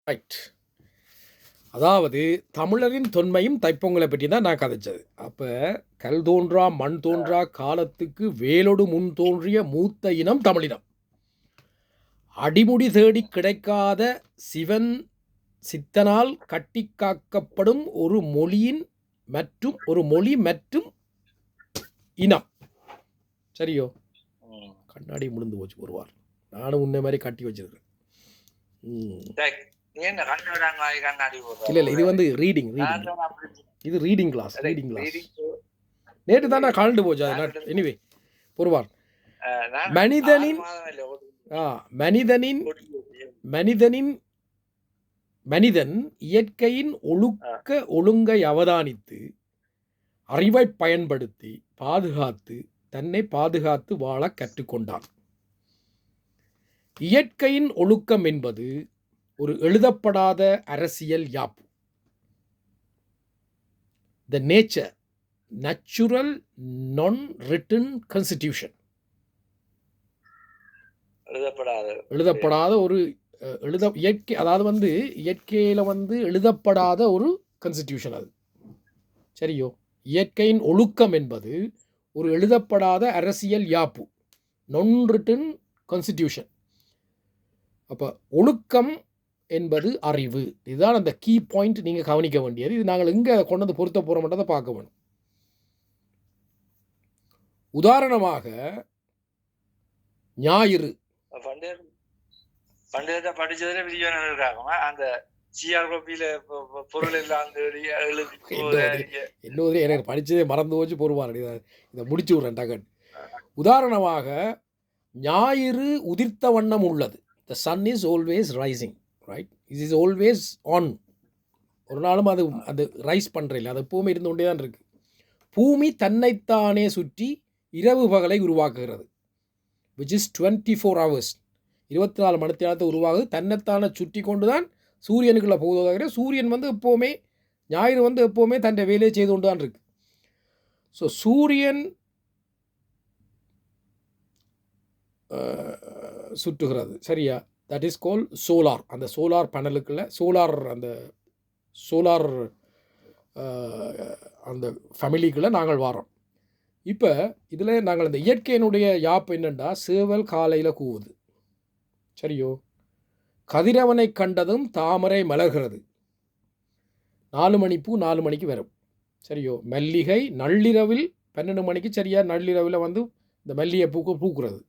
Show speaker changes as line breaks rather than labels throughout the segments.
Right. அதாவது தமிழரின் தொன்மையும் தைப்பொங்கலை பற்றி தான் நான் கதைச்சது. அப்போ கல் தோன்றா மண் தோன்றா காலத்துக்கு வேலொடு முன் தோன்றிய மூத்த இனம் தமிழினம். அடிமுடி தேடி கிடைக்காத சிவன் சித்தனால் கட்டி காக்கப்படும் ஒரு மொழி மற்றும் இனம். சரியோ? கண்ணாடி முடிந்து போச்சு ஒருவார். நானும் உன்னை மாதிரி கட்டி வச்சிருக்கேன். இல்லை இது வந்து ரீடிங் இது ரீடிங் கிளாஸ். நேற்று தான் நான் கலந்து போச்சு. எனிவே பொறுவார். மனிதன் இயற்கையின் ஒழுங்கை அவதானித்து அறிவை பயன்படுத்தி தன்னை பாதுகாத்து வாழ கற்றுக்கொண்டான். இயற்கையின் ஒழுக்கம் என்பது ஒரு எழுதப்படாத அரசியல் யாப்பு. The natural non-written constitution. எழுதப்படாத ஒரு இயற்கை, அதாவது வந்து இயற்கையில வந்து எழுதப்படாத ஒரு கான்ஸ்டிடியூஷன் அது. சரியோ? இயற்கையின் ஒழுக்கம் என்பது ஒரு எழுதப்படாத அரசியல் யாப்பு, நான் ரிட்டன் கான்ஸ்டிடியூஷன். அப்போ ஒழுக்கம் என்பது அறிவு. இதுதான் அந்த கீ பாயிண்ட் நீங்கள் கவனிக்க வேண்டியது. இது நாங்கள் எங்கே கொண்டு வந்து பொருத்த போகிற மட்டும் பார்க்க வேணும். உதாரணமாக ஞாயிறு அந்த பொருள் எல்லாம் எனக்கு படிச்சதே மறந்து போச்சு. பொறுவார், இதை முடிச்சு விடுறேன் டகன். உதாரணமாக ஞாயிறு உதிர்த்த வண்ணம் உள்ளது. The sun is always rising, right? It is always on. ஒரு நாளும் அது ரைஸ் பண்ணுறதில்லை, அது எப்பவுமே இருந்து கொண்டே தான் இருக்குது. பூமி தன்னைத்தானே சுற்றி இரவு பகலை உருவாக்குகிறது. which is 24 hours, 24 மணி நேரத்தை உருவாகுது. தன்னைத்தானே சுற்றி கொண்டு தான் சூரியனுக்குள்ளே போவதாக. சூரியன் வந்து எப்போவுமே, ஞாயிறு வந்து எப்போவுமே தன் வேலையை செய்து கொண்டு தான் இருக்கு. ஸோ சூரியன் சுற்றுகிறது, சரியா? That is call solar. அந்த சோலார் பேனலுக்குள்ள சோலார் அந்த ஃபேமிலிக்குள்ளே நாங்கள் வாரோம். இப்போ இதில் நாங்கள் இந்த இயற்கையினுடைய யாப்பு என்னென்னா, சேவல் காலையில் கூவுது, சரியோ? கதிரவனை கண்டதும் தாமரை மலர்கிறது. 4 மணி பூ 4 மணிக்கு வரும், சரியோ? மல்லிகை நள்ளிரவில் 12 மணிக்கு சரியா நள்ளிரவில் வந்து இந்த மல்லிகை பூக்கிறது,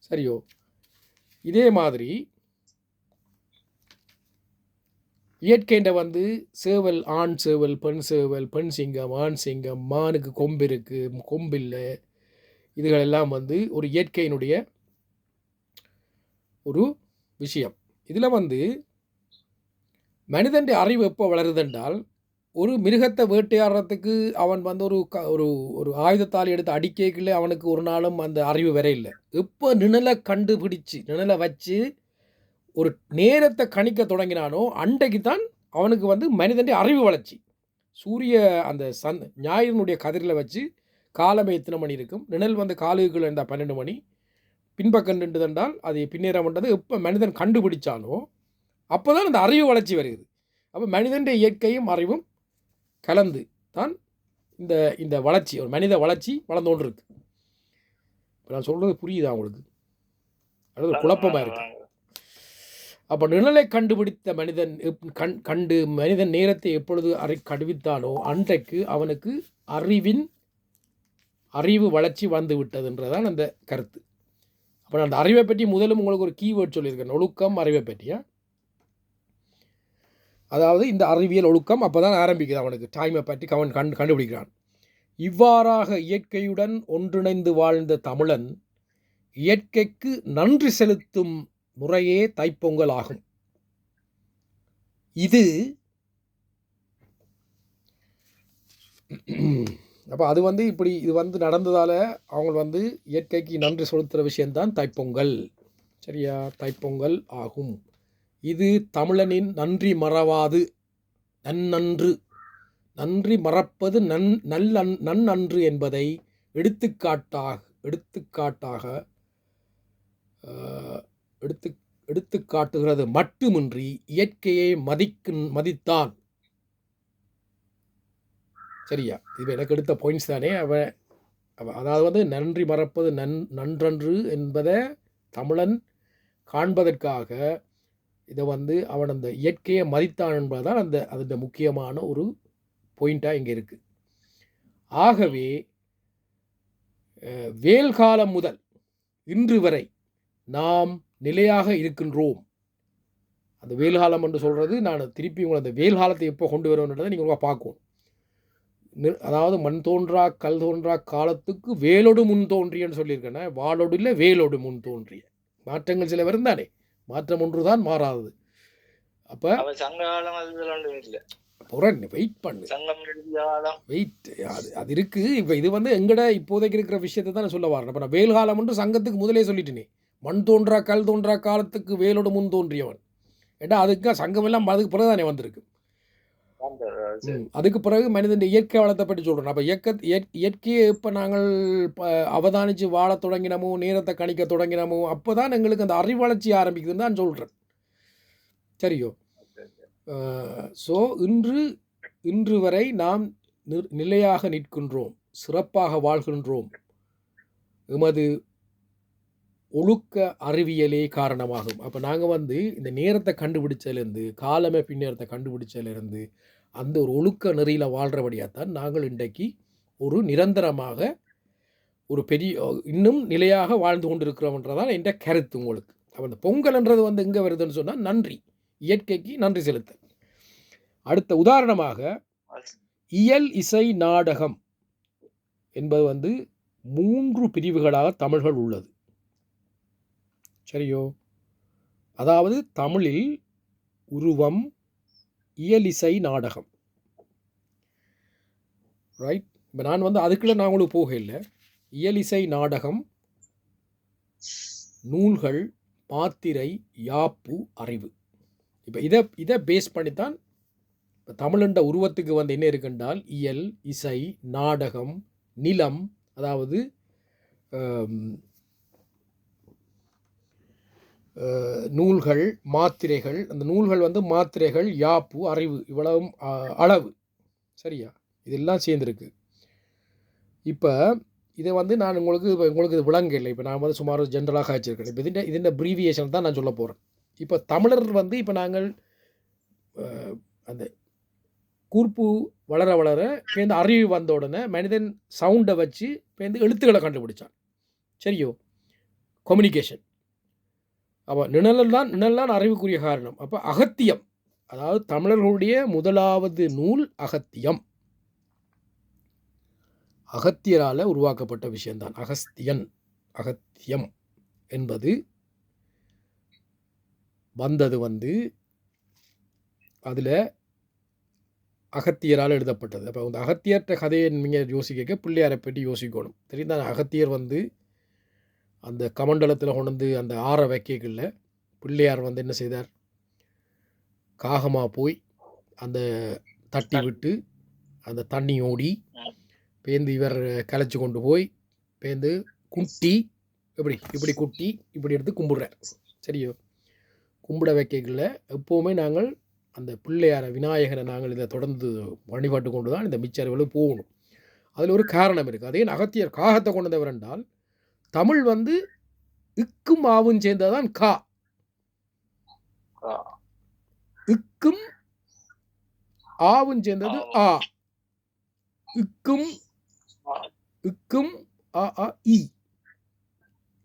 சரியோ? இதே மாதிரி இயற்கைண்ட வந்து சேவல், ஆண் சேவல், பெண் சிங்கம், ஆண் சிங்கம், மானுக்கு கொம்பு இருக்குது, கொம்பில்லை, இதுகளெல்லாம் வந்து ஒரு இயற்கையினுடைய ஒரு விஷயம். இதில் வந்து மனிதனுடைய அறிவு எப்போ வளருதென்றால், ஒரு மிருகத்தை வேட்டையாடுறதுக்கு அவன் வந்து ஒரு ஆயுதத்தால் எடுத்து அடிக்கல அவனுக்கு ஒரு நாளும் அந்த அறிவு வர இல்லை. எப்போ நிழலை கண்டுபிடிச்சு நிழலை வச்சு ஒரு நேரத்தை கணிக்க தொடங்கினானோ அன்றைக்கு தான் அவனுக்கு வந்து மனிதனுடைய அறிவு வளர்ச்சி. அந்த ஞாயிறினுடைய கதிரில் வச்சு காலமே எத்தனை மணி இருக்கும், நிழல் வந்து காலுக்குள்ள இருந்தால் 12 மணி, பின்பக்கம் நின்றுதென்றால் அது பின்னேறம்ன்றது எப்போ மனிதன் கண்டுபிடிச்சானோ அப்போ தான் அந்த அறிவு வளர்ச்சி வருகிறது. அப்போ மனிதனுடைய இயற்கையும் அறிவும் கலந்து தான் இந்த வளர்ச்சி, ஒரு மனித வளர்ச்சி வளர்ந்தோன்று இருக்கு. இப்போ நான் சொல்கிறது புரியுதா உங்களுக்கு? அதாவது குழப்பமாக இருக்கு. அப்போ நிழலை கண்டுபிடித்த மனிதன் நேரத்தை எப்பொழுது கடுவித்தானோ அன்றைக்கு அவனுக்கு அறிவு வளர்ச்சி வந்து விட்டதுன்றதான் அந்த கருத்து. அப்போ நான் அந்த அறிவை பற்றி முதலும் உங்களுக்கு ஒரு கீவேர்ட் சொல்லியிருக்கேன், ஒழுக்கம், அறிவை பற்றியா. அதாவது இந்த அறிவியல் ஒழுக்கம் அப்போ தான் ஆரம்பிக்குது, அவனுக்கு டைமை பற்றி அவன் கண்டுபிடிக்கிறான். இவ்வாறாக இயற்கையுடன் ஒன்றிணைந்து வாழ்ந்த தமிழன் இயற்கைக்கு நன்றி செலுத்தும் முறையே தைப்பொங்கல் ஆகும். இது அப்போ அது வந்து இது வந்து நடந்ததால் அவங்க வந்து இயற்கைக்கு நன்றி செலுத்துகிற விஷயம்தான் தைப்பொங்கல், சரியா? தைப்பொங்கல் ஆகும். இது தமிழனின் நன்றி மறவாது நன்றி மறப்பது நன்னன்று என்பதை எடுத்துக்காட்டாக எடுத்து காட்டுகிறது மட்டுமின்றி இயற்கையை மதித்தான். சரியா? இது எனக்கு எடுத்த பாயிண்ட்ஸ் தானே. அதாவது நன்றி மறப்பது நன்றன்று என்பதை தமிழன் காண்பதற்காக இதை அவன் அந்த இயற்கையை மதித்தான் என்பதுதான் அந்த முக்கியமான ஒரு பாயிண்டாக இங்கே இருக்குது. ஆகவே வேல்காலம் முதல் இன்று வரை நாம் நிலையாக இருக்கின்றோம். அந்த வேல்காலம் என்று சொல்கிறது, நான் திருப்பி உங்களை அந்த வேல்காலத்தை எப்போ கொண்டு வரணுன்றதை நீங்கள் பார்க்கணும். அதாவது மண் தோன்றா கல் தோன்றா காலத்துக்கு வேலோடு முன் தோன்றியன்னு சொல்லியிருக்கேன். வாளோடு இல்லை, வேலோடு முன் தோன்றிய. மாற்றங்கள் சில வரும் தானே, மாற்றம் ஒன்று தான் மாறாதது. அப்போ வெயிட் பண்ணு, வெயிட், அது இருக்குது. இப்போ இது எங்கட இப்போதைக்கு இருக்கிற விஷயத்தை தான் சொல்ல வரேன். இப்போ நான் வேல்காலம் என்று சங்கத்துக்கு முதலே சொல்லிட்டேனே, மண் தோன்றா கல் தோன்றா காலத்துக்கு வேலோடு முன் தோன்றியவன். ஏன்னா அதுக்கு சங்கம் எல்லாம் அதுக்கு பிறகு தானே வந்திருக்கு. அதுக்கு பிறகு மனிதன் இயற்கை வளத்தை பற்றி சொல்கிறோம். அப்போ இயற்கையை இப்போ நாங்கள் அவதானித்து வாழ தொடங்கினமோ, நேரத்தை கணிக்க தொடங்கினமோ, அப்போ தான் எங்களுக்கு அந்த அறிவு வளர்ச்சி ஆரம்பிக்குதுன்னு தான் சொல்கிறேன். சரியோ? ஸோ இன்று வரை நாம் நிலையாக நிற்கின்றோம், சிறப்பாக வாழ்கின்றோம். எமது ஒழுக்க அறிவியலே காரணமாகும். அப்போ நாங்கள் இந்த நேரத்தை கண்டுபிடிச்சதுலேருந்து, காலமைப்பு நேரத்தை கண்டுபிடிச்சதுலேருந்து அந்த ஒரு ஒழுக்க நெறியில் வாழ்கிறபடியாகத்தான் நாங்கள் இன்றைக்கு ஒரு நிரந்தரமாக ஒரு இன்னும் நிலையாக வாழ்ந்து கொண்டிருக்கிறோம்ன்றதான் என்ற கருத்து உங்களுக்கு. அப்போ அந்த பொங்கல்ன்றது எங்கே வருதுன்னு சொன்னால் நன்றி, இயற்கைக்கு நன்றி செலுத்த. அடுத்த உதாரணமாக இயல் இசை நாடகம் என்பது 3 பிரிவுகளாக தமிழ்கள் உள்ளது. சரியோ? அதாவது தமிழில் உருவம், இயலிசை, நாடகம். ரைட்? இப்போ நான் அதுக்குள்ள நான் உங்களுக்கு போக இல்லை. இயலிசை நாடகம், நூல்கள், மாத்திரை, யாப்பு, அறிவு. இப்போ இதை பேஸ் பண்ணித்தான் இப்போ தமிழண்ட உருவத்துக்கு என்ன இருக்குன்றால் இயல், இசை, நாடகம், நிலம், அதாவது நூல்கள், மாத்திரைகள். அந்த நூல்கள் மாத்திரைகள், யாப்பு, அறிவு, இவ்வளவும் அளவு. சரியா? இதெல்லாம் சேர்ந்துருக்கு. இப்போ இதை நான் உங்களுக்கு இது விளங்க இல்லை. இப்போ நான் சுமார் ஜென்ரலாக வச்சுருக்கேன். இப்போ இதோட ப்ரீவியேஷன் தான் நான் சொல்ல போகிறேன். இப்போ தமிழர் இப்போ நாங்கள் அந்த கூர்ப்பு வளர வளர பேருந்து அறிவு வந்த உடனே மனிதன் சவுண்டை வச்சு பேருந்து எழுத்துக்களை கண்டுபிடிச்சான். சரியோ? கம்யூனிகேஷன். அப்போ நிழல் அறிவுக்குரிய காரணம். அப்போ அகத்தியம், அதாவது தமிழர்களுடைய முதலாவது நூல் அகத்தியம். அகத்தியரால் உருவாக்கப்பட்ட விஷயம்தான் அகத்தியம் என்பது வந்தது அதில் அகத்தியரால் எழுதப்பட்டது. அப்போ அந்த அகத்தியர்கிட்ட கதையை நீங்கள் யோசிக்க பிள்ளையாரை பற்றி யோசிக்கணும். தெரியுதான்? அகத்தியர் அந்த கமண்டலத்தில் கொண்டு அந்த ஆற வைக்கல பிள்ளையார் என்ன செய்தார்? காகமாக போய் அந்த தட்டி விட்டு அந்த தண்ணி ஓடி பேந்து இவர் கலைச்சி கொண்டு போய் பேந்து குட்டி இப்படி குட்டி இப்படி எடுத்து கும்பிடுறார். சரியோ? கும்பிட வைக்கல எப்போவுமே நாங்கள் அந்த பிள்ளையார விநாயகரை நாங்கள் இதை தொடர்ந்து வழிபாட்டு கொண்டு தான் இந்த மிச்சறிவுகளும் போகணும். அதில் ஒரு காரணம் இருக்குது. அதே அகத்தியர் காகத்தை கொண்டு வந்தவர் என்றால் தமிழ் இக்கும் ஆவும் சேர்ந்ததான் கா. இக்கும் ஆவும் சேர்ந்தது ஆ. இக்கும் ஆ ஆ இ.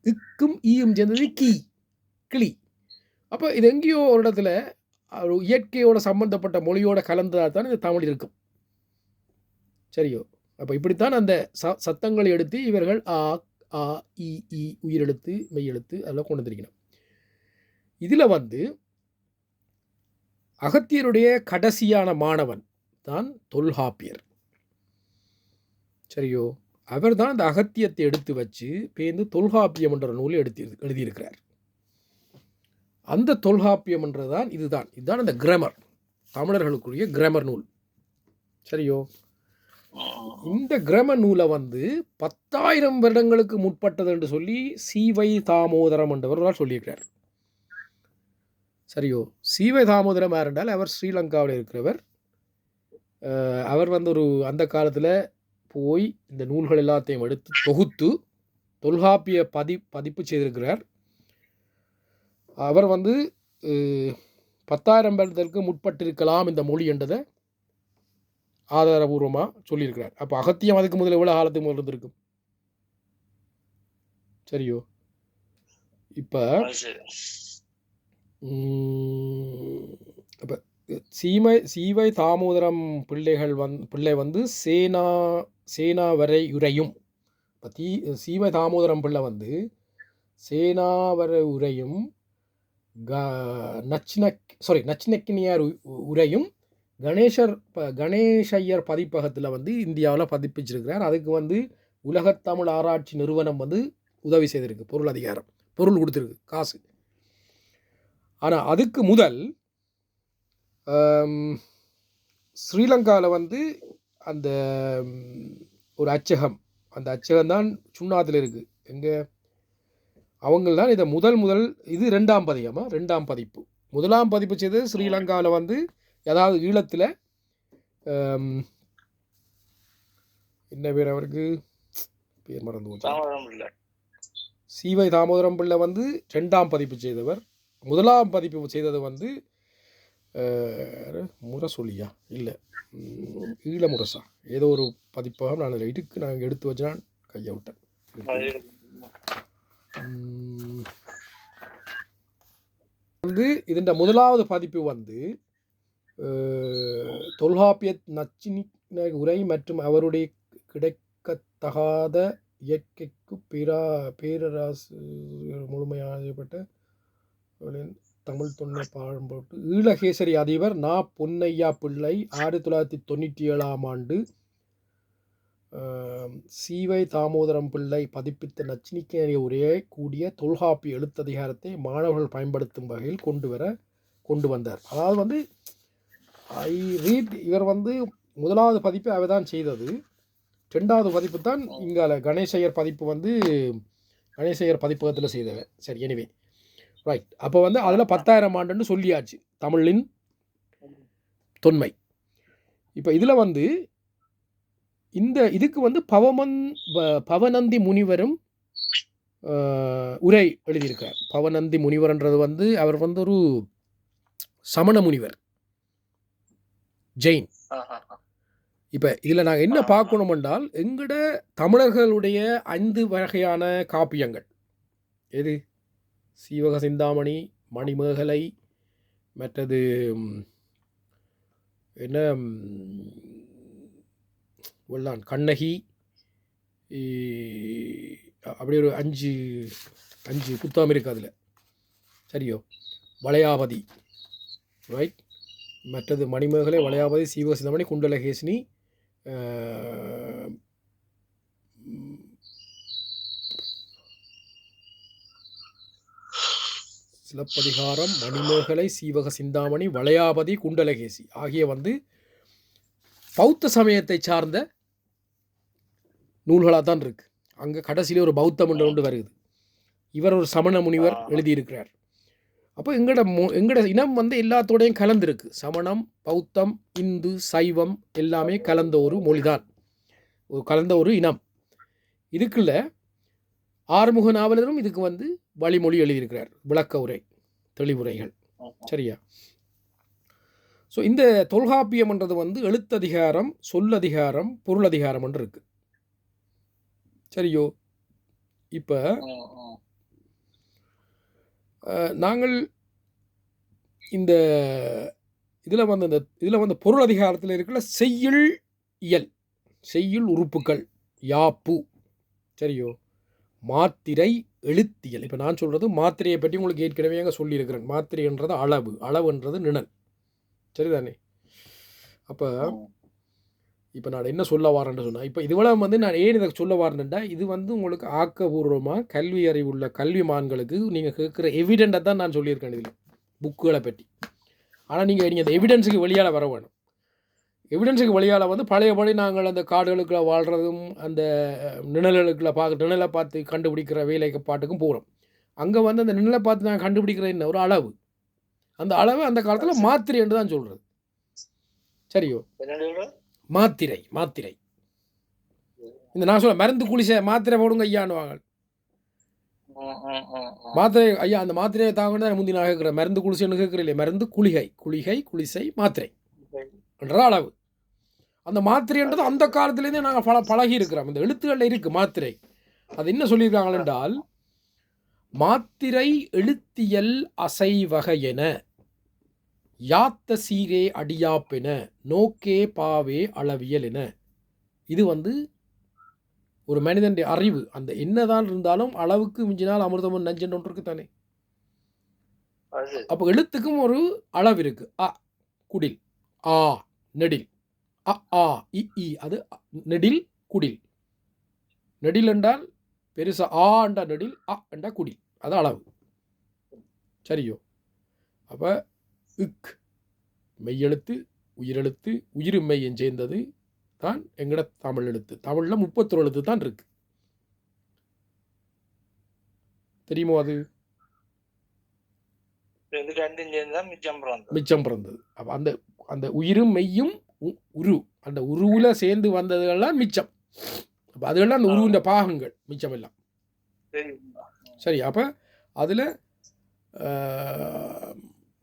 இக்கும் ஈயும் சேர்ந்தது கி, கிளி. அப்போ இது எங்கேயோ ஒரு இடத்துல இயற்கையோட சம்பந்தப்பட்ட மொழியோட கலந்ததாக தான் இந்த தமிழ் இருக்கும். சரியோ? அப்போ இப்படித்தான் அந்த சத்தங்களை எடுத்து இவர்கள் ஆ ஆ இ ஈ உயிரெழுத்து மெய்யெழுத்து அதெல்லாம் கொண்டு வந்திருக்கணும். இதில் அகத்தியருடைய கடைசியான மாணவன் தான் தொல்காப்பியர். சரியோ? அவர் தான் அந்த அகத்தியத்தை எடுத்து வச்சு பேருந்து தொல்காப்பியம் என்ற நூலை எழுதியிருக்கிறார். அந்த தொல்காப்பியம் என்றதான் இதுதான் அந்த கிராமர், தமிழர்களுக்குரிய கிராமர் நூல். சரியோ? இந்த கிராமர் நூலை 10,000 வருடங்களுக்கு முற்பட்டது என்று சொல்லி சீவை தாமோதரம் என்றவர் சொல்லியிருக்கிறார். சரியோ. சீவை தாமோதரம் யாரென்றால் அவர் ஸ்ரீலங்காவில் இருக்கிறவர். அவர் வந்து ஒரு அந்த காலத்தில் போய் இந்த நூல்கள் எல்லாத்தையும் எடுத்து தொகுத்து தொல்காப்பிய பதிப்பு செய்திருக்கிறார். அவர் வந்து 10,000 வருடத்திற்கு முற்பட்டிருக்கலாம் இந்த மொழி என்றதை ஆதாரபூர்வமாக சொல்லியிருக்கிறார். அப்போ அகத்தியம் அதுக்கு முதல்ல எவ்வளோ காலத்துக்கு முதல் இருந்திருக்கும்? சரியோ. இப்போ இப்போ சீவை தாமோதரம் பிள்ளை வந்து சேனாவரை உரையும். இப்போ சீவை தாமோதரம் பிள்ளை வந்து சேனாவரை உரையும் நச்சினக்கினியார் உரையும் கணேசையர் பதிப்பகத்தில் வந்து இந்தியாவில் பதிப்பிச்சிருக்கிறார். அதுக்கு வந்து உலகத்தமிழ் ஆராய்ச்சி நிறுவனம் வந்து உதவி செய்திருக்கு, பொருள் அதிகாரம் பொருள் கொடுத்துருக்கு, காசு. ஆனால் அதுக்கு முதல் ஸ்ரீலங்காவில் வந்து அந்த ஒரு அச்சகம், அந்த அச்சகம் தான் சுண்ணாத்தில் இருக்குது. எங்கே அவங்கள்தான் இதை முதல் இது 2ஆம் பதிகமாக 2ஆம் பதிப்பு. 1ஆம் பதிப்பு செய்தது ஸ்ரீலங்காவில் வந்து அதாவது ஈழத்தில் என்ன பேர் அவருக்கு பேர் மறந்து போச்சு. சீவை தாமோதரம் பிள்ளை வந்து 2ஆம் பதிப்பு செய்தவர். 1ஆம் பதிப்பு செய்தது வந்து முரசொலியா இல்லை ஈழ முரசா ஏதோ ஒரு பதிப்பகம். நான் அதில் இதுக்கு நான் எடுத்து வச்சு நான் கையை விட்டேன். வந்து இதன் 1ஆவது பதிப்பு வந்து தொல்காப்பிய நச்சினி உரை மற்றும் அவருடைய கிடைக்கத்தகாத இயற்கைக்கு பேரராசிரியர் முழுமையாகப்பட்ட தமிழ் தொன்மை பாடும்போட்டு ஈழகேசரி அதிபர் நா பொன்னையா பிள்ளை 1997ஆம் ஆண்டு சீவை தாமோதரம் பிள்ளை பதிப்பித்த நச்சினிக்கேரிய உரையை கூடிய தொல்காப்பிய எழுத்ததிகாரத்தை மாணவர்கள் பயன்படுத்தும் வகையில் கொண்டு வந்தார். அதாவது வந்து இவர் வந்து 1ஆவது பதிப்பு அவர் தான் செய்தது. 2ஆவது பதிப்பு தான் இங்கால கணேசையர் பதிப்பு வந்து கணேசையர் பதிப்பகத்தில் செய்தவர். சரி, எனிவே ரைட். அப்போ வந்து அதில் 10,000 ஆண்டுன்னு சொல்லியாச்சு தமிழின் தொன்மை. இப்போ இதில் வந்து இதுக்கு வந்து பவனந்தி முனிவரும் உரை எழுதியிருக்கார். பவனந்தி முனிவர்ன்றது வந்து அவர் வந்து ஒரு சமண முனிவர், ஜெயின். இப்போ இதில் நாங்கள் என்ன பார்க்கணும் என்றால் எங்கட தமிழர்களுடைய 5 வகையான காப்பியங்கள் எது? சீவக சிந்தாமணி, மணிமேகலை, மற்றது என்ன வெள்ளான் கண்ணகி, அப்படி ஒரு 5 புத்தகம் இருக்குது அதில். சரியோ. வளையாபதி, ரைட். மற்றது மணிமேகலை, வளையாபதி, சீவக சிந்தாமணி, குண்டலகேசினி, சிலப்பதிகாரம், மணிமேகலை, சீவக சிந்தாமணி, வளையாபதி, குண்டலகேசி ஆகிய வந்து பௌத்த சமயத்தை சார்ந்த நூல்களாக தான் இருக்கு. அங்கே கடைசியிலே ஒரு பௌத்தம் ஒன்று வருது. இவர் ஒரு சமண முனிவர் எழுதியிருக்கிறார். அப்போ எங்கட இனம் வந்து எல்லாத்தோடையும் கலந்துருக்கு. சமணம், பௌத்தம், இந்து, சைவம் எல்லாமே கலந்த ஒரு மொழிதான், கலந்த ஒரு இனம். இதுக்குள்ள ஆறுமுக நாவலரும் இதுக்கு வந்து வழிமொழி எழுதியிருக்கிறார், விளக்க உரை, தெளிவுரைகள். சரியா. ஸோ இந்த தொல்காப்பியம்ன்றது வந்து எழுத்ததிகாரம், சொல்லதிகாரம், பொருளதிகாரம் என்று இருக்கு. சரியோ. இப்போ நாங்கள் இந்த இதில் வந்து பொருள் அதிகாரத்தில் இருக்கிற செய்யுள் இயல், செய்யுள் உறுப்புகள், யாப்பு. சரியோ. மாத்திரை, எழுத்தியல். இப்போ நான் சொல்கிறது மாத்திரையை பற்றி உங்களுக்கு ஏற்கனவே அங்கே சொல்லியிருக்கிறேன். மாத்திரைன்றது அளவுன்றது நிழல். சரிதானே. அப்போ இப்போ நான் என்ன சொல்ல வரேன்னு சொன்னேன். இப்போ இதுவள வந்து நான் ஏன் இதை சொல்ல வரேன்டா, இது வந்து உங்களுக்கு ஆக்கபூர்வமாக கல்வி அறிவுள்ள கல்விமான்களுக்கு நீங்கள் கேட்குற எவிடெண்ட்டை தான் நான் சொல்லியிருக்கேன் இதில் புக்குகளை பற்றி. ஆனால் நீங்கள் அந்த எவிடன்ஸுக்கு வெளியால் வர வேணும். எவிடன்ஸுக்கு வெளியால் வந்து பழையபடி நாங்கள் அந்த காடுகளுக்குள்ள வாழ்கிறதும் அந்த நிழலை பார்த்து கண்டுபிடிக்கிற வேலைக்கு பாட்டுக்கும் போகிறோம். அங்கே வந்து அந்த நிழலை பார்த்து நாங்கள் கண்டுபிடிக்கிற என்ன ஒரு அளவு, அந்த அளவை அந்த காலத்தில் மாத்திரை என்று தான் சொல்கிறது. சரியோ? மாத்திரை மாத்திரை இந்த நான் சொல்ல மருந்து குளிசை மாத்திரை போடுங்க ஐயான்னுவாங்க. மாத்திரை ஐயா அந்த மாத்திரையை தாங்க தான் முந்தி நான் கேட்குறேன். மருந்து குளிசைன்னு கேட்குறேன் இல்லையா? மருந்து குளிகை குளிகை குளிசை மாத்திரை என்ற அளவு. அந்த மாத்திரைன்றது அந்த காலத்துலேருந்தே நாங்கள் பழகி இருக்கிறோம். இந்த எழுத்துக்களில் இருக்குது மாத்திரை. அது என்ன சொல்லியிருக்காங்க என்றால், மாத்திரை எழுத்தியல் அசைவகையென யாத்த சீரே அடியாப்பென நோக்கே பாவே அளவியல் என. இது ஒரு மனிதன் அறிவு. அந்த என்னதான் இருந்தாலும் அளவுக்கு மிஞ்சினால் அமிர்தமும் நஞ்சன் ஒன்று இருக்கு தானே. அப்போ எழுத்துக்கும் ஒரு அளவு இருக்கு. அ குடில், ஆ நெடில், அ ஆ இ அது நெடில் குடில். நெடில் என்றால் பெருசா, ஆ என்றா நெடில், அ என்றா குடில், அது அளவு. சரியோ? அப்போ இக் மெய்யெழுத்து உயிரெழுத்து, உயிரும் மெய்யும் சேர்ந்தது தான் எங்கட தமிழ் எழுத்து. தமிழில் 31 எழுத்து தான் இருக்கு. தெரியுமோ? அது மிச்சம் பிறந்தது. அப்போ அந்த அந்த உயிரும் மெய்யும் உரு, அந்த உருவில் சேர்ந்து வந்ததுகள்லாம் மிச்சம். அப்போ அதுகள்லாம் அந்த உருவின் பாகங்கள் மிச்சம் எல்லாம். சரி, அப்போ அதில்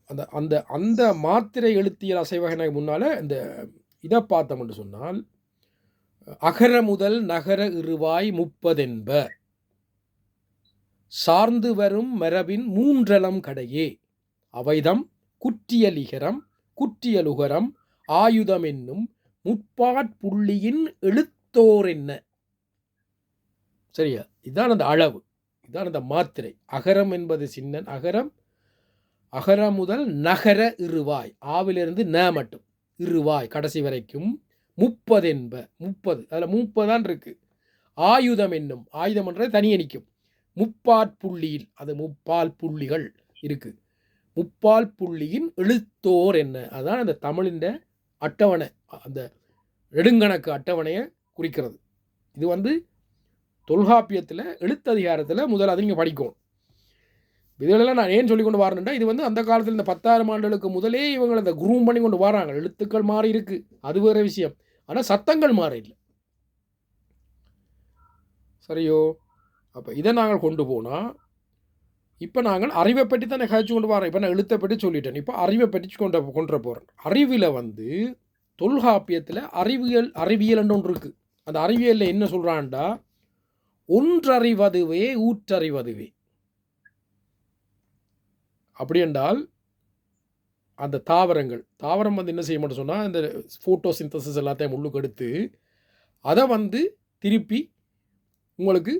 அந்த அந்த அந்த மாத்திரை எழுத்தியல் அசைவகனை முன்னால் இந்த இதை பார்த்தோம்னு சொன்னால், அகர முதல் நகர இருவாய் 30 என்ப சார்ந்து வரும் மரபின் 3 கடையே அவைதம் குற்றியலிகரம் குற்றியலுகரம் ஆயுதம் என்னும் முப்பாட்புள்ளியின் எழுத்தோர் என்ன. சரியா? இதுதான் அந்த அளவு, இதுதான் அந்த மாத்திரை. அகரம் என்பது சின்ன அகரம். அகரம் முதல் நகர இருவாய், ஆவிலிருந்து ந மட்டும், இருவாய் கடைசி வரைக்கும் 30 என்ப. 30 அதில் 30 தான் இருக்கு. ஆயுதம் என்னும், ஆயுதம் என்றது தனியே நிற்கும். முப்பாட்புள்ளியில், அது முப்பால் புள்ளிகள் இருக்கு. முப்பால் புள்ளியின் எழுத்தோர் என்ன. அதுதான் அந்த தமிழின் அட்டவணை, அந்த நெடுங்கணக்கு அட்டவணையை குறிக்கிறது. இது தொல்காப்பியத்தில் எழுத்ததிகாரத்தில் முதலாவது நீங்கள் படிக்கணும். இதுகளெல்லாம் நான் ஏன் சொல்லி கொண்டு வரேன்டா, இது அந்த காலத்தில் இந்த 10,000 ஆண்டுகளுக்கு முதலே இவங்க இந்த குரூம் பண்ணி கொண்டு வராங்க. எழுத்துக்கள் மாறி இருக்கு, அது வேறு விஷயம். ஆனால் சத்தங்கள் மாற இல்லை. சரியோ? அப்போ இதை நாங்கள் கொண்டு போனால், இப்போ நாங்கள் அறிவை பற்றி தான் கழிச்சு கொண்டு வரோம். இப்போ நான் எழுத்தை பற்றி சொல்லிட்டேன். இப்போ அறிவை பற்றி கொண்டு போகிறேன். அறிவில் தொல்காப்பியத்தில் அறிவியல் ஒன்று இருக்குது. அந்த அறிவியலில் என்ன சொல்கிறான்டா, ஒன்றறிவதுவே ஊற்றறிவதுவே. அப்படி என்றால் அந்த தாவரம் என்ன செய்ய மாட்டோம் சொன்னால், இந்த ஃபோட்டோசிந்தசிஸ் எல்லாத்தையும் உள்ளுக்கு எடுத்து அதை திருப்பி உங்களுக்கு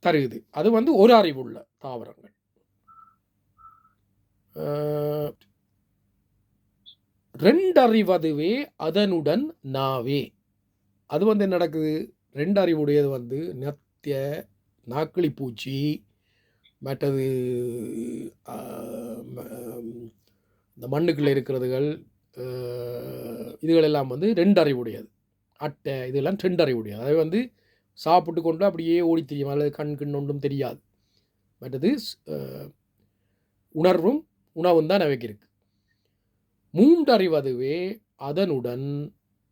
தருகுது. அது ஒரு அறிவுள்ள தாவரங்கள். ரெண்டறிவதுவே அதனுடன் நாவே. அது என்ன நடக்குது, ரெண்டு அறிவுடையது நத்திய நாக்களி பூச்சி, மற்றது இந்த மண்ணுக்குள்ளே இருக்கிறதுகள், இதுகள் எல்லாம் ரெண்டு அறிவுடையது. அட்டை இதெல்லாம் ரெண்டு அறிவுடையது. அதை சாப்பிட்டு கொண்டு அப்படியே ஓடி தெரியும், அல்லது கண் ஒன்றும் தெரியாது. மற்றது உணவும் தான் அவைக்கு இருக்கு. மூன்றறிவதுவே அதனுடன்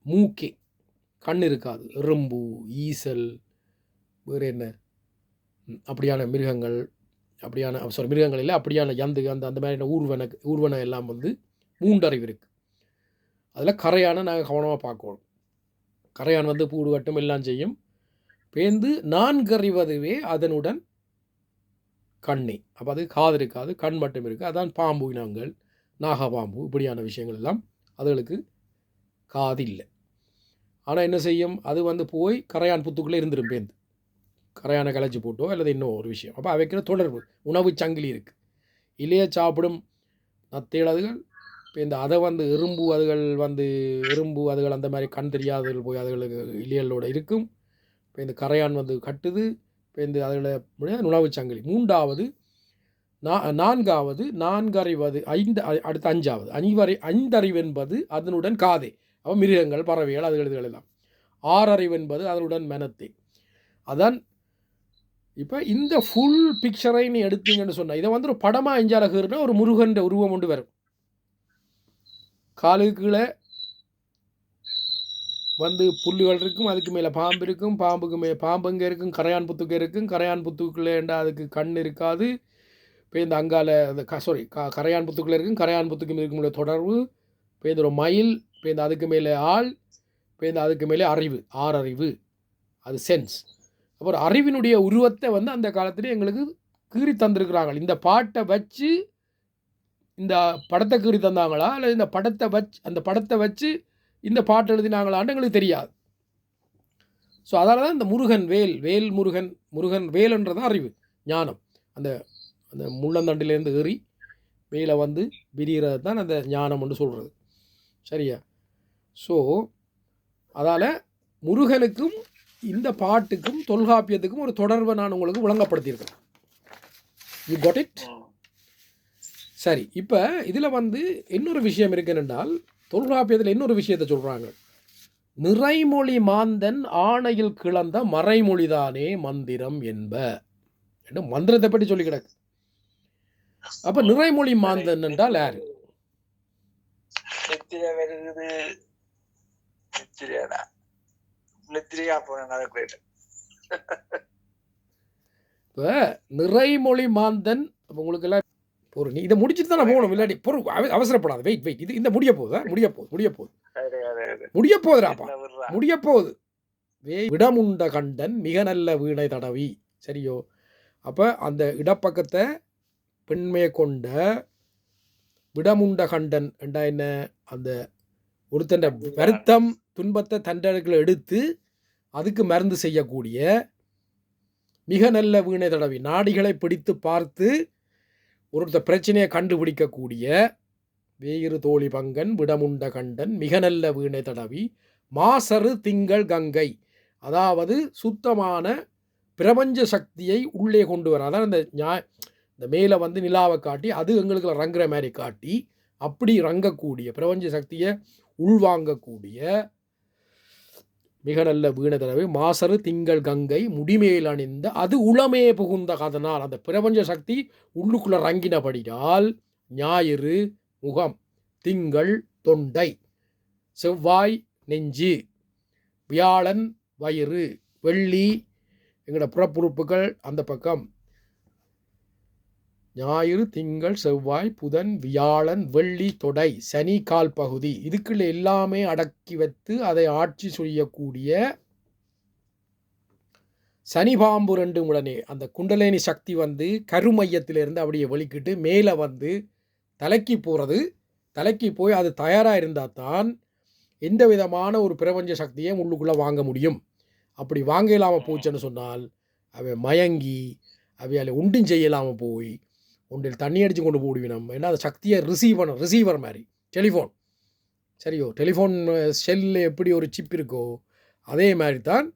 மூக்கே, கண் இருக்காது. எறும்பு, ஈசல், வேறு என்ன அப்படியான மிருகங்கள், மிருகங்கள் இல்லை, அப்படியான அந்த மாதிரியான ஊர்வன எல்லாம் மூன்றறிவு இருக்குது. அதில் கரையான நாங்கள் கவனமாக பார்க்கணும். கரையான் பூடு கட்டும் எல்லாம் செய்யும். பேந்து 4 அறிவதுவே அதனுடன் கண்ணே. அப்போ அது காது இருக்காது, கண் மட்டும் இருக்குது. அதான் பாம்பு இனங்கள், நாகபாம்பு, இப்படியான விஷயங்கள் எல்லாம் அதுகளுக்கு காது இல்லை. ஆனால் என்ன செய்யும், அது போய் கரையான் புத்துக்குள்ளே இருந்துடும். பேந்து கரையானை கலைச்சி போட்டோ அல்லது இன்னும் ஒரு விஷயம். அப்போ அவைக்கிற தொடர்பு உணவு சங்கிலி இருக்குது. இலைய சாப்பிடும் நத்தேளதுகள் இப்போ அதை எறும்பு அதுகள் அந்த மாதிரி கண் தெரியாதவர்கள் போய் அதுகளுக்கு இலைகளோடு இருக்கும். இப்போ இந்த கரையான் கட்டுது. இப்போ இந்த அதில் உணவு சங்கிலி. மூன்றாவது, நான்காவது 4 அறிவது, அடுத்த 5வது ஐந்தறிவு என்பது அதனுடன் காதே. அப்போ மிருகங்கள், பறவைகள், அதுகள் எல்லாம். 6 அறிவு என்பது அதனுடன் மனத்தே. அதான் இப்போ இந்த ஃபுல் பிக்சரை நீ எடுத்தீங்கன்னு சொன்னால் இதை வந்து ஒரு படமாக எஞ்சாலகுன்னா ஒரு முருகன் உருவம் ஒன்று வரும். காலுக்கு கீழே வந்து புல்லுகள் இருக்கும், அதுக்கு மேலே பாம்பு இருக்கும், பாம்புக்கு பாம்பு எங்கே இருக்கும், கரையான் புத்துக்கு இருக்கும், கரையான் புத்துக்குள்ளேண்டா அதுக்கு கண் இருக்காது. இப்போ இந்த அங்கால அந்த கரையான் புத்துக்குள்ளே இருக்கும், கரையான் புத்துக்கு இருக்குள்ள தொடர்பு. இப்போ இந்த ஒரு மயில், இப்போ இந்த அதுக்கு மேலே ஆள், இப்போ இந்த அதுக்கு மேலே அறிவு, ஆறறிவு, அது சென்ஸ். அப்புறம் அறிவினுடைய உருவத்தை வந்து அந்த காலத்தில் எங்களுக்கு கீறி தந்திருக்கிறாங்க. இந்த பாட்டை வச்சு இந்த படத்தை கீறி தந்தாங்களா, இல்லை இந்த படத்தை வச்சு அந்த படத்தை வச்சு இந்த பாட்டு எழுதினாங்களான்னு எங்களுக்கு தெரியாது. ஸோ அதனால தான் இந்த முருகன் வேல் முருகன் வேல்ன்றதான் அறிவு, ஞானம். அந்த அந்த முள்ளந்தண்டிலேருந்து ஏறி மேலே வந்து விரிகிறது தான் அந்த ஞானம் என்று சொல்கிறது. சரியா? ஸோ அதால் முருகனுக்கும் இந்த பாட்டுக்கும் தொல்காப்பியத்துக்கும் ஒரு தொடர்பை நான் உங்களுக்கு விளங்கப்படுத்தியிருக்கேன். You got it? சரி, இப்போ இதில் வந்து இன்னொரு விஷயம் இருக்குன்னால், தொல்காப்பியத்தில் இன்னொரு விஷயத்தை சொல்கிறாங்க. நிறைமொழி மாந்தன் ஆணையில் கிளந்த மறைமொழிதானே மந்திரம் என்ப. மந்திரத்தை பற்றி சொல்லி கிடக்கு. அப்ப நிறைமொழி மாந்தன் என்றால் யாரு? இப்ப நிறைமொழி மாந்தன் உங்களுக்கு எல்லாம் பொருள், நீ இதை முடிச்சுட்டு தான் போகணும். இல்லாட்டி பொருள் அவசரப்படாது. வெயிட் இது இந்த முடிய போகுதுராப்பா, முடிய போகுது. விடமுண்ட கண்டன் மிக நல்ல வீணை தடவி. சரியோ? அப்போ அந்த இடப்பக்கத்தை பெண்மையை கொண்ட விடமுண்ட கண்டன் என்றா என்ன? அந்த ஒருத்தண்ட வருத்தம் துன்பத்தை தண்டனைகளை எடுத்து அதுக்கு மருந்து செய்யக்கூடிய மிக நல்ல வீணை தடவி, நாடிகளை பிடித்து பார்த்து ஒருத்த பிரச்சனையை கண்டுபிடிக்கக்கூடிய வேயிறு தோழி பங்கன் விடமுண்ட கண்டன் மிக நல்ல வீணை தடவி மாசரு திங்கள் கங்கை, அதாவது சுத்தமான பிரபஞ்ச சக்தியை உள்ளே கொண்டு வர. அதான் இந்த மேலே வந்து நிலாவை காட்டி அது எங்களுக்கு ரங்குற மாதிரி காட்டி அப்படி ரங்கக்கூடிய பிரபஞ்ச சக்தியை உள்வாங்கக்கூடிய மிக நல்ல வீணை தடவை மாசரு திங்கள் கங்கை முடிமேல் அணிந்த அது உளமே புகுந்த கதனால், அந்த பிரபஞ்ச சக்தி உள்ளுக்குள்ள ரங்கினபடியால் ஞாயிறு முகம், திங்கள் தொண்டை, செவ்வாய் நெஞ்சு, வியாழன் வயிறு, வெள்ளி எங்களோட புறப்புறுப்புகள் அந்த பக்கம், ஞாயிறு திங்கள் செவ்வாய் புதன் வியாழன் வெள்ளி தொடை, சனி கால் பகுதி, இதுக்குள்ள எல்லாமே அடக்கி வைத்து அதை ஆட்சி செய்யக்கூடிய சனி பாம்பு ரெண்டு உடனே அந்த குண்டலேனி சக்தி வந்து கருமையத்திலிருந்து அப்படியே வெளிக்கிட்டு மேலே வந்து தலைக்கு போகிறது. தலைக்கு போய் அது தயாராக இருந்தால் தான் எந்த விதமான ஒரு பிரபஞ்ச சக்தியை உள்ளுக்குள்ளே வாங்க முடியும். அப்படி வாங்க இல்லாமல் போச்சுன்னு சொன்னால் அவை மயங்கி அவையால் ஒன்றும் செய்யலாமல் போய் ஒன்றில் தண்ணி அடித்து கொண்டு போடுவினோம். ஏன்னா அந்த சக்தியை ரிசீவர் மாதிரி டெலிஃபோன். சரியோ? டெலிஃபோன் செல்லில் எப்படி ஒரு சிப் இருக்கோ அதே மாதிரி தான்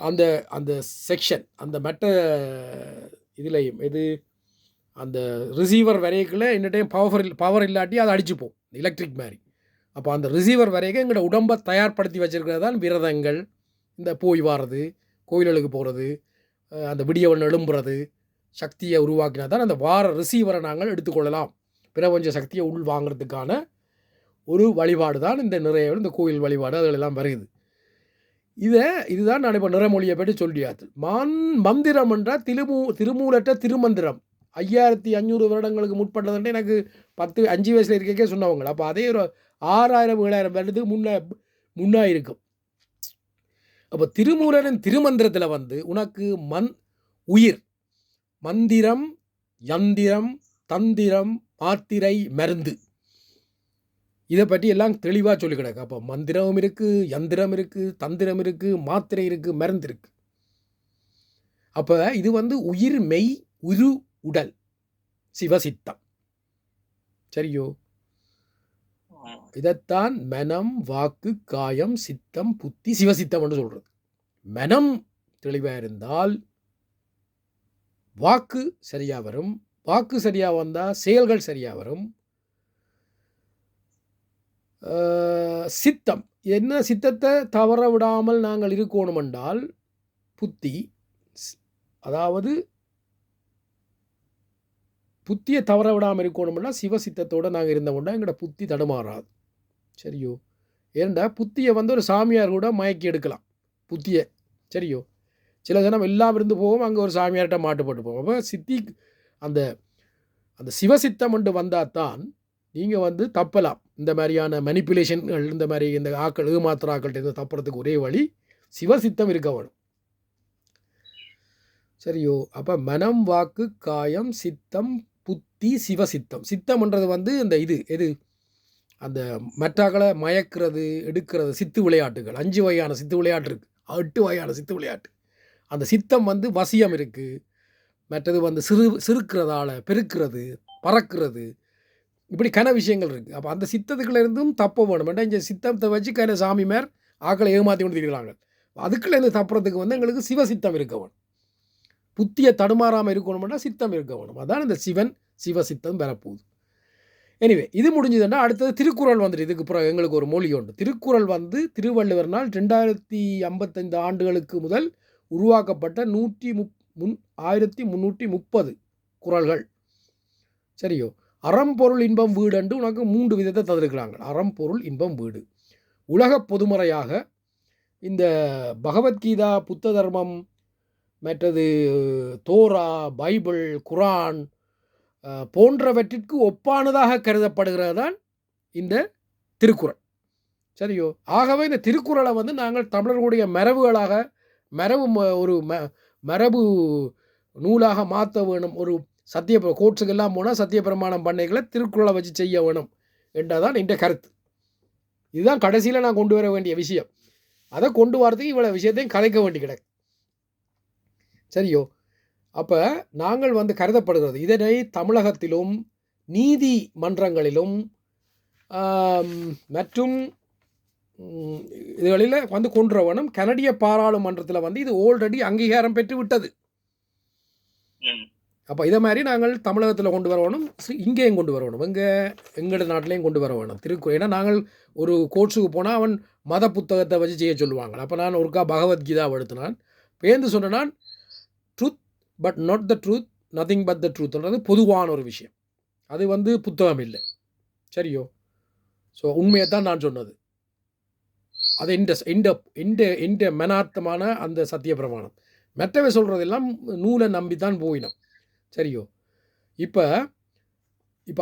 அந்த அந்த செக்ஷன் அந்த மெட்ட இதுலையும் இது அந்த ரிசீவர் வரைக்குள்ளே என்ன டைம் பவர் இல்லாட்டி அதை அடிச்சுப்போம் எலக்ட்ரிக் மாதிரி. அப்போ அந்த ரிசீவர் வரைக்கும் எங்களோட உடம்பை தயார்படுத்தி வச்சுருக்கிறது தான் விரதங்கள், இந்த போய் வாரது, கோயில்களுக்கு போகிறது, அந்த விடியவன் எழும்புறது, சக்தியை உருவாக்கினா தான் அந்த வார ரிசீவரை நாங்கள் எடுத்துக்கொள்ளலாம். பிரபஞ்ச சக்தியை உள் வாங்கிறதுக்கான ஒரு வழிபாடு தான் இந்த நிறைய இந்த கோயில் வழிபாடு அதெல்லாம் வருது. இதுதான் நான் இப்போ நிறமொழியை பற்றி சொல்லியாச்சு. மந்திரம் என்றால் திருமூலற்ற திருமந்திரம் 5500 வருடங்களுக்கு முற்பட்டதுன்ட்டு எனக்கு 5 வயசில் இருக்கே சொன்னவங்க. அப்போ அதே ஒரு 6000 7000 வருடத்துக்கு முன்னா இருக்கும். அப்போ திருமூலரின் திருமந்திரத்தில் வந்து உனக்கு உயிர், மந்திரம், யந்திரம், தந்திரம், மாத்திரை, மருந்து, இதை பற்றி எல்லாம் தெளிவாக சொல்லி கிடக்கு. அப்போ மந்திரம் இருக்குது, யந்திரம் இருக்குது, தந்திரம் இருக்குது, மாத்திரை இருக்குது, மருந்து இருக்குது. அப்போ இது வந்து உயிர், மெய், உரு, உடல், சிவசித்தம். சரியோ? இதைத்தான் மனம், வாக்கு, காயம், சித்தம், புத்தி, சிவசித்தம் என்று சொல்கிறது. மனம் தெளிவாக இருந்தால் வாக்கு சரியாக வரும், வாக்கு சரியாக வந்தால் செயல்கள் சரியாக வரும். சித்தம் என்ன? சித்தத்தை தவற விடாமல் நாங்கள் இருக்கணும் என்றால் புத்தி, அதாவது புத்தியை தவற விடாமல் இருக்கணும்னா சிவசித்தத்தோடு நாங்கள் இருந்தோம்னா எங்களோட புத்தி தடுமாறாது. சரியோ? ஏன்டா புத்தியை வந்து ஒரு சாமியார் கூட மயக்கி எடுக்கலாம் புத்தியை. சரியோ? சில ஜனம் எல்லாம் இருந்து போவோம், அங்கே ஒரு சாமியார்கிட்ட மாட்டுப்பட்டு போவோம். அப்போ சித்தி அந்த அந்த சிவசித்தம் ஒன்று வந்தால் தான் நீங்கள் வந்து தப்பலாம். இந்த மாதிரியான மனிப்புலேஷன்கள், இந்த மாதிரி இந்த ஆக்கள் ஏமாத்திர ஆக்கள்கிட்ட தப்புறதுக்கு ஒரே வழி சிவசித்தம் இருக்க வேணும். சரியோ? அப்போ மனம், வாக்கு, காயம், சித்தம், புத்தி, சிவசித்தம். சித்தம்ன்றது வந்து இந்த எது அந்த மற்றாக்களை மயக்கிறது, எடுக்கிறது, சித்து விளையாட்டுகள். 5 வகையான சித்து விளையாட்டு இருக்குது, 8 வகையான சித்து விளையாட்டு. அந்த சித்தம் வந்து வசியம் இருக்குது. மற்றது வந்து சிறுக்கிறதால பெருக்கிறது, பறக்கிறது, இப்படி கன விஷயங்கள் இருக்குது. அப்போ அந்த சித்தத்துக்குள்ளேருந்தும் தப்ப வேணும். ஏன்னா இந்த சித்தத்தை வச்சு கன சாமிமார் ஆக்களை ஏமாற்றி கொண்டு இருக்கிறாங்க. அதுக்குள்ளேருந்து தப்புறதுக்கு வந்து எங்களுக்கு சிவசித்தம் இருக்க வேணும். புத்தியை தடுமாறாமல் இருக்கணும்னா சித்தம் இருக்க வேணும். அதான் இந்த சிவசித்தம் பெறப்போகுது. எனிவே இது முடிஞ்சதுன்னா அடுத்தது திருக்குறள் வந்துட்டு. இதுக்கு அப்புறம் எங்களுக்கு ஒரு மொழி உண்டு. திருக்குறள் வந்து திருவள்ளுவர்னால் 2055 ஆண்டுகளுக்கு முதல் உருவாக்கப்பட்ட 1330 குறள்கள். சரியோ? அறம், பொருள், இன்பம், வீடு என்று உனக்கு 3 விதத்தை தந்திருக்கிறாங்க. அறம், பொருள், இன்பம், வீடு. உலக பொதுமுறையாக இந்த பகவத்கீதா, புத்த தர்மம், மற்றது தோரா, பைபிள், குரான் போன்றவற்றிற்கு ஒப்பானதாக கருதப்படுகிறது தான் இந்த திருக்குறள். சரியோ? ஆகவே இந்த திருக்குறளை வந்து நாங்கள் தமிழர்களுடைய மரபு நூலாக மாற்ற வேணும். ஒரு கோட்ஸுக்கெல்லாம் போனால் சத்தியப்பிரமாணம் பண்ணைகளை திருக்குறளை வச்சு செய்ய வேணும் என்றதான் என்ற கருத்து. இதுதான் கடைசியில் நான் கொண்டு வர வேண்டிய விஷயம். அதை கொண்டு வரதுக்கு இவ்வளோ விஷயத்தையும் கதைக்க வேண்டி கிடக்கு. சரியோ? அப்போ நாங்கள் வந்து கருதப்படுகிறது இதனை தமிழகத்திலும் நீதிமன்றங்களிலும் மற்றும் இதுகளில் வந்து கொண்டு வரணும். கனடிய பாராளுமன்றத்தில் வந்து இது ஆல்ரெடி அங்கீகாரம் பெற்று விட்டது. அப்போ இதை மாதிரி நாங்கள் தமிழகத்தில் கொண்டு வரணும், இங்கேயும் கொண்டு வரணும், எங்களோட நாட்டிலையும் கொண்டு வர வேணும் திருக்குறள். ஏன்னா நாங்கள் ஒரு கோர்ஸுக்கு போனால் அவன் மத புத்தகத்தை வச்சு செய்ய சொல்லுவாங்க. அப்போ நான் ஒருக்கா பகவத்கீதா எடுத்தினான் பேர்ந்து சொன்னான், truth but not the truth, nothing but the ட்ரூத்ன்றது பொதுவான ஒரு விஷயம். அது வந்து புத்தகம் இல்லை. சரியோ? ஸோ உண்மையை தான் நான் சொன்னது. அது இந்த மனார்த்தமான அந்த சத்திய பிரமாணம். மற்றவை சொல்கிறதெல்லாம் நூலை நம்பி தான் போயினோம். சரியோ? இப்போ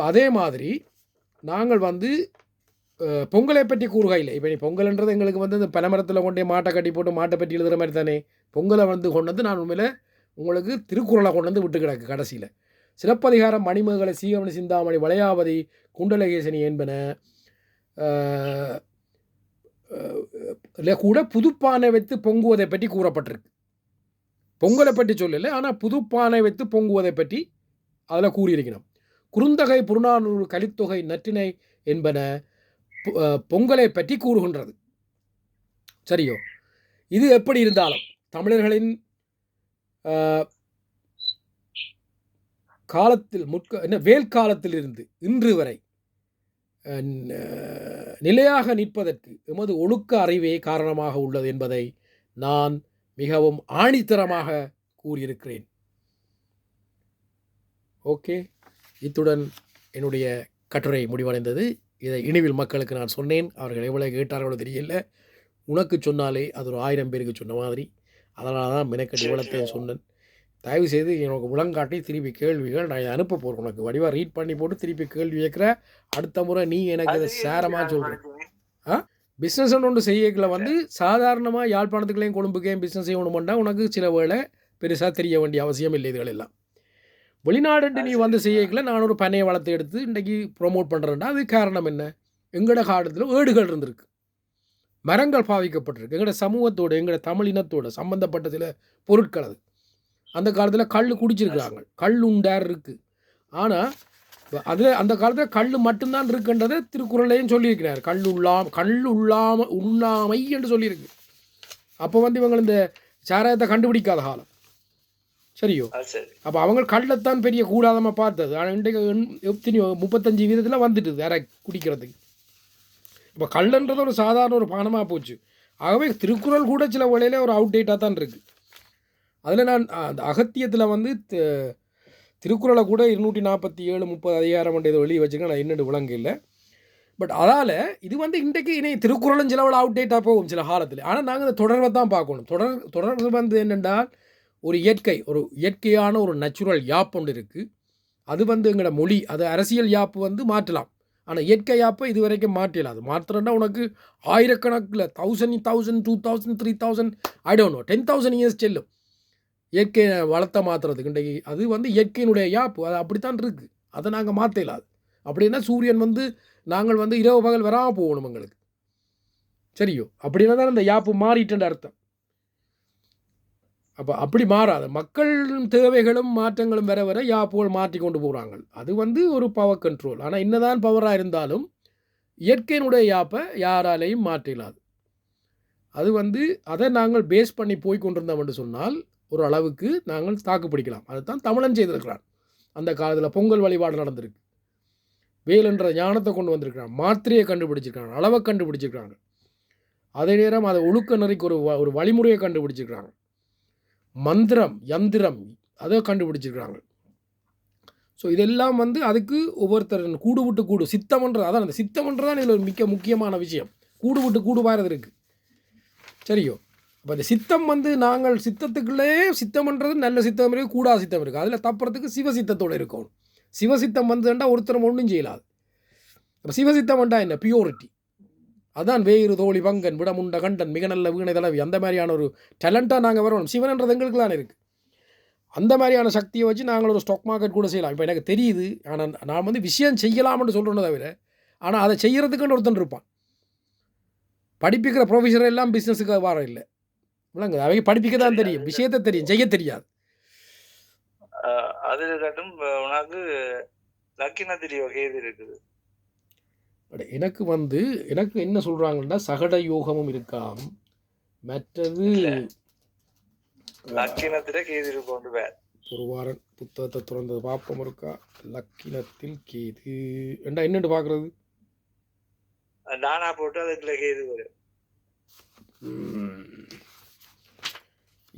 அதே மாதிரி நாங்கள் வந்து பொங்கலை பற்றி கூறுகையில், இப்போ நீ பொங்கல்ன்றது எங்களுக்கு வந்து இந்த பனைமரத்தில் கொண்டே மாட்டை கட்டி போட்டு மாட்டை பற்றி எழுதுகிற மாதிரி தானே. பொங்கலை வந்து கொண்டு வந்து நான் உண்மையில் உங்களுக்கு திருக்குறளை கொண்டு வந்து விட்டு கிடக்கு. கடைசியில் சிலப்பதிகாரம், மணிமேகலை, சீகமணி, சிந்தாமணி, வளையாபதி, குண்டலகேசனி என்பன கூட புதுப்பானை வைத்து பொங்குவதை பற்றி கூறப்பட்டிருக்கு. பொங்கலை பற்றி சொல்லலை, ஆனால் புதுப்பானை வைத்து பொங்குவதை பற்றி அதில் கூறியிருக்கணும். குறுந்தொகை, புறநானூறு, கலித்தொகை, நற்றிணை என்பன பொங்கலை பற்றி கூறுகின்றது. சரியோ? இது எப்படி இருந்தாலும் தமிழர்களின் காலத்தில் வேல்காலத்தில் இருந்து இன்று வரை நிலையாக நிற்பதற்கு எமது ஒழுக்க அறிவே காரணமாக உள்ளது என்பதை நான் மிகவும் ஆணித்தரமாக கூறியிருக்கிறேன். ஓகே, இத்துடன் என்னுடைய கட்டுரை முடிவடைந்தது. இதை இனிவில் மக்களுக்கு நான் சொன்னேன். அவர்கள் எவ்வளோ கேட்டார்களோ தெரியல. உனக்கு சொன்னாலே அது ஒரு 1000 பேருக்கு சொன்ன மாதிரி. அதனால தான் மெனக்கட்டி இவ்வளோத்தையும் சொன்னேன். தயவு செய்து எனக்கு முழங்காட்டி திருப்பி கேள்விகள் நான் அனுப்ப போகிறேன். உனக்கு வடிவாக ரீட் பண்ணி போட்டு திருப்பி கேள்வி கேட்குற. அடுத்த முறை நீ எனக்கு இதை சேரமாக சொல்கிறேன். பிஸ்னஸ் ஒன்று செய்யல வந்து சாதாரணமாக யாழ்ப்பாணத்துக்குள்ளேயும் கொழும்புக்கையும் பிஸ்னஸ் செய்யணுமெண்டா உனக்கு சில வேளை பெருசாக தெரிய வேண்டிய அவசியம் இல்லை. இதுகள் எல்லாம் வெளிநாடுன்ட்டு நீ வந்து செய்யல. நான் ஒரு பண்ணையை வளர்த்து எடுத்து இன்றைக்கி ப்ரொமோட் பண்ணுறேன்டா. அது காரணம் என்ன? எங்களோட காலத்தில் ஏடுகள் இருந்திருக்கு, மரங்கள் பாவிக்கப்பட்டிருக்கு, எங்களோட சமூகத்தோடு எங்களோட தமிழ் இனத்தோடு சம்மந்தப்பட்ட சில பொருட்கள். அது அந்த காலத்தில் கல் குடிச்சிருக்கிறாங்க, கல் உண்டார் இருக்குது. ஆனால் அதில் அந்த காலத்தில் கல் மட்டும்தான் இருக்குன்றதை திருக்குறளையும் சொல்லியிருக்கிறார். உண்ணாமை என்று சொல்லியிருக்கு. அப்போ வந்து இவங்க இந்த சாராயத்தை கண்டுபிடிக்காத காலம். சரியோ? அப்போ அவங்க கல்லைத்தான் பெரிய கூடாதமாக பார்த்தது. ஆனால் இன்றைக்கு 35% வந்துட்டு வேற குடிக்கிறதுக்கு. இப்போ கல்லுன்றது ஒரு சாதாரண ஒரு பானமாக போச்சு. ஆகவே திருக்குறள் கூட சில வேளையில் ஒரு அவுடேட்டாக தான் இருக்குது. அதில் நான் அந்த அகத்தியத்தில் வந்து திருக்குறளை கூட 247 30 அதிகாரம் இதை வெளியே வச்சுருக்கேன். நான் என்னென்னு விளங்க இல்லை. பட் அதால் இது வந்து இன்றைக்கு திருக்குறளும் சிலவள் அவுடேட்டாக போகும் சில காலத்தில். ஆனால் நாங்கள் அந்த தொடர்பை தான் பார்க்கணும். தொடர்பு வந்து என்னென்றால் ஒரு இயற்கையான ஒரு நேச்சுரல் யாப் ஒன்று இருக்குது. அது வந்து எங்களோட மொழி, அது அரசியல் யாப்பு வந்து மாற்றலாம். ஆனால் இயற்கை யாப்பை இது வரைக்கும் மாற்றலாம். அது மாத்திரன்னா உனக்கு ஆயிரக்கணக்கில் 1000 2000 3000 ஐ டோன்ட் நோ 10,000 இயர்ஸ் செல்லும் இயற்கை வளத்தை மாற்றுறதுக்கு. இன்றைக்கு அது வந்து இயற்கையினுடைய யாப்பு, அது அப்படித்தான் இருக்குது. அதை நாங்கள் மாற்றலாது. அப்படின்னா சூரியன் வந்து நாங்கள் வந்து இரவு பகல் வராமல் போகணும் எங்களுக்கு, சரியோ? அப்படின்னா தான் அந்த யாப்பு மாறிட்டுன்ற அர்த்தம். அப்போ அப்படி மாறாது. மக்கள் தேவைகளும் மாற்றங்களும் வர வர யாப்புகள் மாற்றி கொண்டு போகிறாங்க. அது வந்து ஒரு பவர் கண்ட்ரோல். ஆனால் என்னதான் பவராக இருந்தாலும் இயற்கையினுடைய யாப்பை யாராலையும் மாற்றலாது. அது வந்து அதை நாங்கள் பேஸ் பண்ணி போய் கொண்டிருந்தோம் என்று சொன்னால் ஒரு அளவுக்கு நாங்கள் தாக்கு பிடிக்கலாம். அதுதான் தமிழன் செய்திருக்கிறான். அந்த காலத்தில் பொங்கல் வழிபாடு நடந்திருக்கு. வேலுன்ற ஞானத்தை கொண்டு வந்திருக்கிறான். மாத்திரையை கண்டுபிடிச்சிருக்கிறாங்க, அளவை கண்டுபிடிச்சிருக்கிறாங்க. அதே நேரம் அதை ஒழுக்க நெறிக்கு ஒரு வழிமுறையை கண்டுபிடிச்சிருக்கிறாங்க. மந்திரம் யந்திரம் அதை கண்டுபிடிச்சிருக்கிறாங்க. ஸோ இதெல்லாம் வந்து அதுக்கு ஒவ்வொருத்தர் கூடு விட்டு கூடு சித்தம்ன்றது, அதான் அந்த சித்தம்ன்றது தான் இதில் ஒரு மிக முக்கியமான விஷயம். கூடு விட்டு கூடு வாரது இருக்குது, சரியோ? அப்போ இந்த சித்தம் வந்து நாங்கள் சித்தத்துக்குள்ளே சித்தம்ன்றது நல்ல சித்தம் இருக்குது, கூடா சித்தம் இருக்குது. அதில் தப்புறதுக்கு சிவசித்தத்தோடு இருக்கணும். சிவசித்தம் வந்துட்டா ஒருத்தரம் ஒன்றும் செய்யலாது. அப்போ சிவசித்தம் வேண்டா என்ன பியூரிட்டி, அதான் வேறு தோழி பங்கன் விடமுண்ட கண்டன் மிக நல்ல வீணை தளவி, அந்த மாதிரியான ஒரு டேலண்ட்டாக நாங்கள் வரணும். சிவன்ன்றது எங்களுக்கு தான் இருக்குது. அந்த மாதிரியான சக்தியை வச்சு நாங்கள் ஒரு ஸ்டாக் மார்க்கெட் கூட செய்யலாம். இப்போ எனக்கு தெரியுது, ஆனால் நான் வந்து விஷயம் செய்யலாம்னு சொல்கிறேன்னு தவிர, ஆனால் அதை செய்கிறதுக்குன்னு ஒருத்தன் இருப்பான். படிப்பிக்கிற ப்ரொஃபஸர் எல்லாம் பிஸ்னஸுக்கு வர இல்லை, விளங்குது? அவங்க படிப்பிக்க தான் தெரியும், விஷயத்தை தெரியும், செய்ய தெரியாது.
அது கட்டும் உனக்கு லக்கின தெரிய வகையில் இருக்குது.
எனக்கு வந்து எனக்கு என்ன சொல்கிறாங்கன்னா சகட யோகமும் இருக்காம், மற்றது
லக்கினத்தில கேது கொண்டு
ஒரு வாரம் புத்தகத்தை திறந்தது பாப்பம் இருக்கா. லக்கினத்தில் கேது ஏண்டா என்னென்று பார்க்குறது,
நானா போட்டு அதுக்குள்ள கேது வரும்.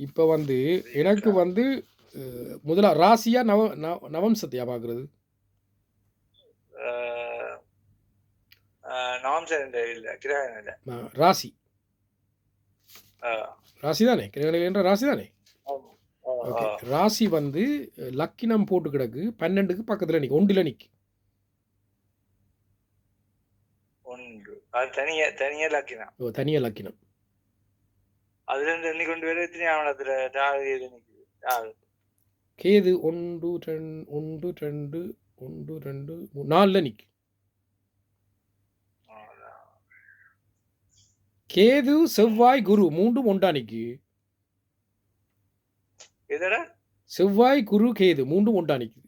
இப்போ வந்து எனக்கு வந்து முதல்ல ராசியா நவம்சத்தையா பார்க்குறது? ராசி ராசி தானே, கிரகண ராசி தானே. ஓகே, ராசி வந்து லக்கினம் போட்டு கிடக்கு 12க்கு பக்கத்தில் நிற்கும், 1ல் நிற்கும்.
தனியா லக்கினம்.
ஓ, தனியா லக்கினம்.
அதுல இருந்து எண்ணிக்கொண்டு வர
கேது 1 2 1 2 4ல் நிற்கும். கேது செவ்வாய் குரு 3ம் ஒன்றா நிற்கு. செவ்வாய் குரு கேது 3ம் ஒன்றா நிற்குது.